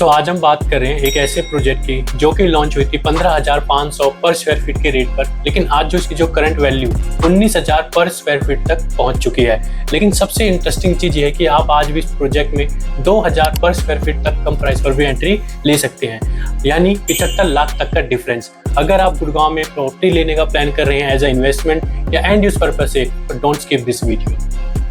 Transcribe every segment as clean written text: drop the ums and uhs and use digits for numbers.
आज हम बात कर रहे हैं एक ऐसे प्रोजेक्ट की जो कि लॉन्च हुई थी 15,500 पर स्क्वायर फीट के रेट पर, लेकिन आज जो इसकी जो करंट वैल्यू 19,000 पर स्क्वायर फीट तक पहुंच चुकी है। लेकिन सबसे इंटरेस्टिंग चीज़ ये है कि आप आज भी इस प्रोजेक्ट में 2,000 पर स्क्वायर फीट तक कम प्राइस पर भी एंट्री ले सकते हैं, यानी 75 लाख तक का डिफरेंस। अगर आप गुड़गांव में प्रॉपर्टी लेने का प्लान कर रहे हैं एज अ इन्वेस्टमेंट या एंड यूज पर्पज से, तो don't skip this video.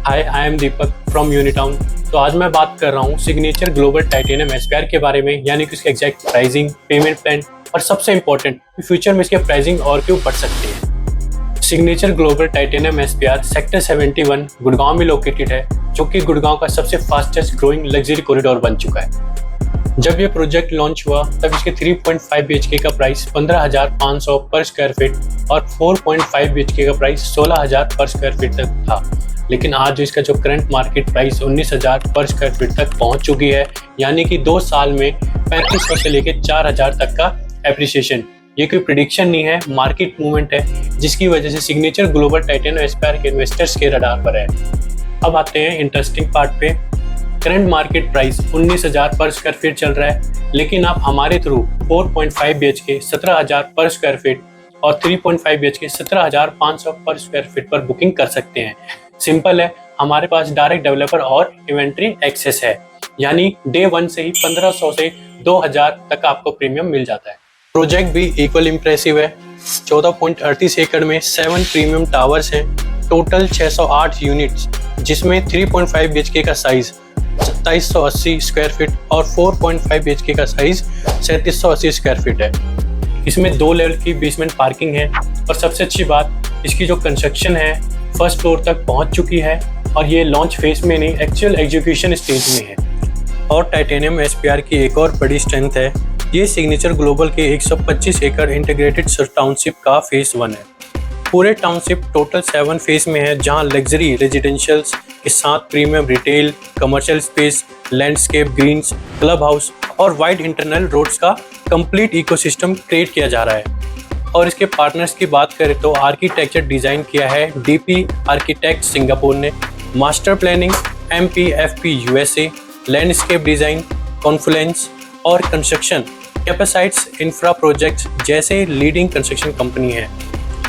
Hi, I am Deepak from Unitown. तो आज मैं बात कर रहा हूँ सिग्नेचर ग्लोबल टाइटेनियम एस्पायर के बारे में, यानी कि उसके एग्जैक्ट प्राइसिंग, पेमेंट प्लान और सबसे इंपॉर्टेंट फ्यूचर में इसके प्राइसिंग और क्यों बढ़ सकती है। Signature global titanium Aspire sector 71 Gurgaon में लोकेटेड है, जो कि गुड़गांव का सबसे फास्टेस्ट ग्रोइंग लग्जरी कॉरिडोर बन चुका है। जब ये प्रोजेक्ट लॉन्च हुआ तब इसके 3.5 BHK का प्राइस 15,500 पर स्क्वायर फीट और 4.5 BHK का प्राइस 16,000 पर स्क्वायर फीट तक था। लेकिन आज जो इसका जो करंट मार्केट प्राइस 19,000 पर स्क्वायर फीट तक पहुंच चुकी है, यानी कि 2 साल में 3500 से लेकर 4,000 तक का एप्रिसिएशन। ये कोई प्रिडिक्शन नहीं है, मार्केट मूवमेंट है, जिसकी वजह से सिग्नेचर ग्लोबल टाइटेनियम एस्पायर के इन्वेस्टर्स के रडार पर है। अब आते हैं इंटरेस्टिंग पार्ट पे। करंट मार्केट प्राइस 19,000 पर स्क्वायर फीट चल रहा है, लेकिन आप हमारे थ्रू 4.5 BHK 17,000 पर स्क्वायर फीट और 3.5 BHK 17,500 पर स्क्वायर फीट पर बुकिंग कर सकते हैं। सिंपल है, हमारे पास डायरेक्ट डेवलपर और इन्वेंट्री एक्सेस है, यानी डे 1 से ही 1500 से 2,000 तक आपको प्रीमियम मिल जाता है। प्रोजेक्ट भी इक्वल इम्प्रेसिव है। 14.38 एकड़ में 7 प्रीमियम टावर्स हैं, टोटल 608 यूनिट्स, जिसमें 3.5 BHK का साइज 2780 स्क्वायर फीट और 4.5 BHK का साइज 3780 स्क्वायर फीट है। इसमें 2 लेवल की बेसमेंट पार्किंग है और सबसे अच्छी बात, इसकी जो कंस्ट्रक्शन है फर्स्ट फ्लोर तक पहुंच चुकी है और ये लॉन्च फेज में नहीं, एक्चुअल एग्जीक्यूशन स्टेज में है। और टाइटेनियम एस्पायर की एक और बड़ी स्ट्रेंथ है, ये सिग्नेचर ग्लोबल के 125 एकड़ इंटीग्रेटेड टाउनशिप का फेज 1 है। पूरे टाउनशिप टोटल 7 फेज में है, जहां लग्जरी रेजिडेंशियल्स के साथ premium retail, commercial space, landscape, greens, club house और वाइड इंटरनल रोड्स का कंप्लीट इकोसिस्टम क्रिएट किया जा रहा है। और इसके पार्टनर्स की बात करें तो आर्किटेक्चर डिज़ाइन किया है डीपी आर्किटेक्ट सिंगापुर ने, master planning MPFP USA, landscape design Confluence और कंस्ट्रक्शन कैपेसाइट्स इंफ्रा प्रोजेक्ट्स जैसे लीडिंग कंस्ट्रक्शन कंपनी है।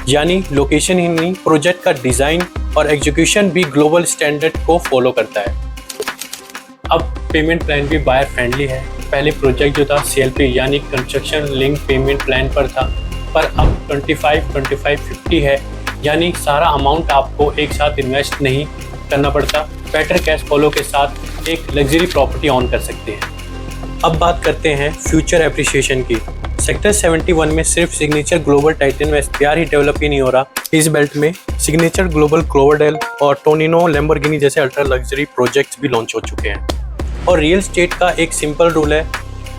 यानी लोकेशन ही नहीं, प्रोजेक्ट का डिज़ाइन और एग्जीक्यूशन भी ग्लोबल स्टैंडर्ड को फॉलो करता है। अब पेमेंट प्लान भी बायर फ्रेंडली है। पहले प्रोजेक्ट जो था CLP यानी कंस्ट्रक्शन लिंक पेमेंट प्लान पर था, पर अब 25-25-50 है, यानी सारा अमाउंट आपको एक साथ इन्वेस्ट नहीं करना पड़ता। बेटर कैश फ्लो के साथ एक लग्जरी प्रॉपर्टी ऑन कर सकते हैं। अब बात करते हैं फ्यूचर एप्रिसिएशन की। सेक्टर 71 में सिर्फ सिग्नेचर ग्लोबल टाइटेनियम एस्पायर ही डेवलप ही नहीं हो रहा, इस बेल्ट में सिग्नेचर ग्लोबल क्लोवर्डेल और टोनिनो लैम्बोर्गिनी जैसे अल्ट्रा लग्जरी प्रोजेक्ट्स भी लॉन्च हो चुके हैं। और रियल एस्टेट का एक सिंपल रूल है,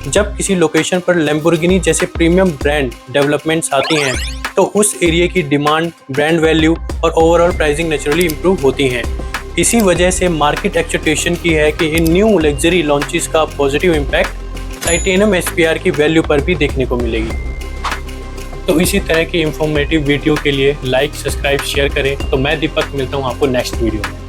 जब किसी लोकेशन पर लैम्बोर्गिनी जैसे प्रीमियम ब्रांड डेवलपमेंट्स आती हैं, तो उस एरिया की डिमांड, ब्रांड वैल्यू और ओवरऑल प्राइसिंग नेचुरली इंप्रूव होती हैं। इसी वजह से मार्केट एक्सपेक्टेशन की है कि इन न्यू लग्जरी लॉन्चेस का पॉजिटिव इम्पैक्ट टाइटेनियम एस्पायर की वैल्यू पर भी देखने को मिलेगी। तो इसी तरह की इंफॉर्मेटिव वीडियो के लिए लाइक, सब्सक्राइब, शेयर करें। तो मैं दीपक मिलता हूँ आपको नेक्स्ट वीडियो में।